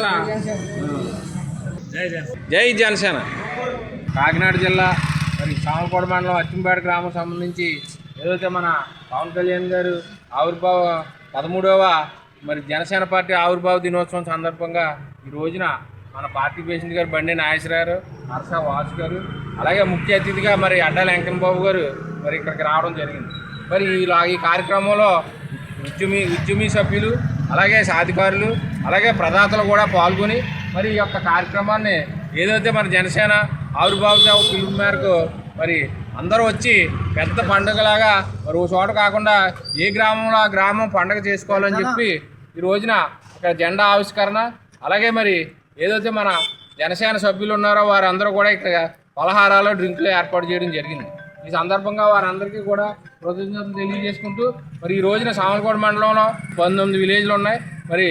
రాష్ట్ర జై జనసేన కాకినాడ జిల్లా మరి సామకోట మండలం అచ్చంపేట గ్రామం సంబంధించి ఏదైతే మన పవన్ కళ్యాణ్ గారు ఆవిర్భావ 13వ మరి జనసేన పార్టీ ఆవిర్భావ దినోత్సవం సందర్భంగా ఈ రోజున మన పార్టీ ప్రెసిడెంట్ గారు బండి నాగేశ్వరరావు హర్ష వాసు గారు అలాగే ముఖ్య అతిథిగా మరి అడ్డాల వెంకన్న బాబు గారు మరి ఇక్కడికి రావడం జరిగింది. మరి ఈ కార్యక్రమంలో ఉద్యమీ సభ్యులు అలాగే సాధికారులు అలాగే ప్రదాతలు కూడా పాల్గొని మరి ఈ యొక్క కార్యక్రమాన్ని ఏదైతే మన జనసేన ఆవిర్భావ పిలుపు మేరకు మరి అందరూ వచ్చి పెద్ద పండుగలాగా మరి ఓ చోట కాకుండా ఏ గ్రామంలో ఆ గ్రామం పండుగ చేసుకోవాలని చెప్పి ఈ రోజున ఇక్కడ జెండా ఆవిష్కరణ అలాగే మరి ఏదైతే మన జనసేన సభ్యులు ఉన్నారో వారందరూ కూడా ఇక్కడ పలహారాలు డ్రింకులు ఏర్పాటు చేయడం జరిగింది. ఈ సందర్భంగా వారందరికీ కూడా కృతజ్ఞతలు తెలియజేసుకుంటూ మరి ఈ రోజున సామలకోట మండలంలో 19 విలేజ్లు ఉన్నాయి. మరి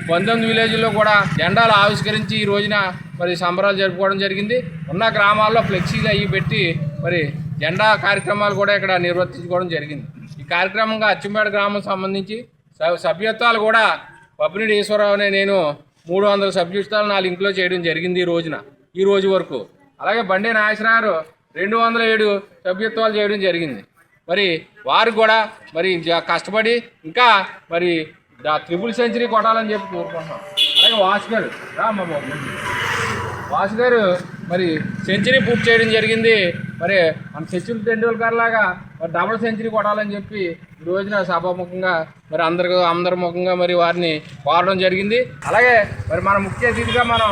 19 విలేజ్ల్లో కూడా జెండాలు ఆవిష్కరించి ఈ రోజున మరి సంబరాలు జరుపుకోవడం జరిగింది. ఉన్న గ్రామాల్లో ఫ్లెక్సీలు అవి పెట్టి మరి జెండా కార్యక్రమాలు కూడా ఇక్కడ నిర్వర్తించుకోవడం జరిగింది. ఈ కార్యక్రమంగా అచ్చంపేట గ్రామం సంబంధించి సభ్యత్వాలు కూడా పప్పిరెడ్డి ఈశ్వరరావు అనే నేను 300 సభ్యత్వాలు నా లింక్లో చేయడం జరిగింది ఈ రోజు వరకు. అలాగే బండి నాగేశ్వరరావు 207 సభ్యత్వాలు చేయడం జరిగింది. మరి వారు కూడా మరి కష్టపడి ఇంకా మరి ట్రిపుల్ సెంచరీ కొట్టాలని చెప్పి కోరుకుంటున్నాం. అలాగే వాసు గారు మరి సెంచరీ పూర్తి చేయడం జరిగింది. మరి మన సచిన్ టెండూల్కర్ లాగా మరి డబుల్ సెంచరీ కొట్టాలని చెప్పి ఈ రోజున సభాముఖంగా మరి అందరి ముఖంగా మరి వారిని కోరడం జరిగింది. అలాగే మరి మన ముఖ్య అతిథిగా మనం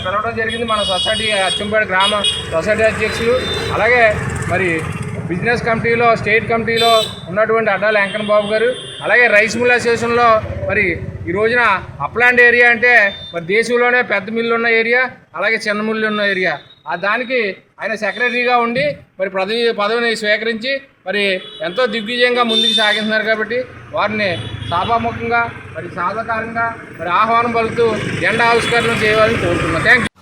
పిలవడం జరిగింది మన సొసైటీ అచ్చంపేట గ్రామ సొసైటీ అధ్యక్షులు అలాగే మరి బిజినెస్ కమిటీలో స్టేట్ కమిటీలో ఉన్నటువంటి అడ్డాల వెంకన్న బాబు గారు అలాగే రైస్ మిల్ అసోసియేషన్లో మరి ఈ రోజున అప్లాండ్ ఏరియా అంటే మరి దేశంలోనే పెద్ద మిల్లు ఉన్న ఏరియా అలాగే చిన్న మిల్లు ఉన్న ఏరియా దానికి ఆయన సెక్రటరీగా ఉండి మరి పదవిని స్వీకరించి మరి ఎంతో దిగ్విజయంగా ముందుకు సాగిస్తున్నారు. కాబట్టి వారిని సభాముఖంగా మరి సాధారణంగా మరి ఆహ్వానం పలుకుతూ జెండా ఆవిష్కరణ చేయాలని కోరుతున్నాను. Thank you.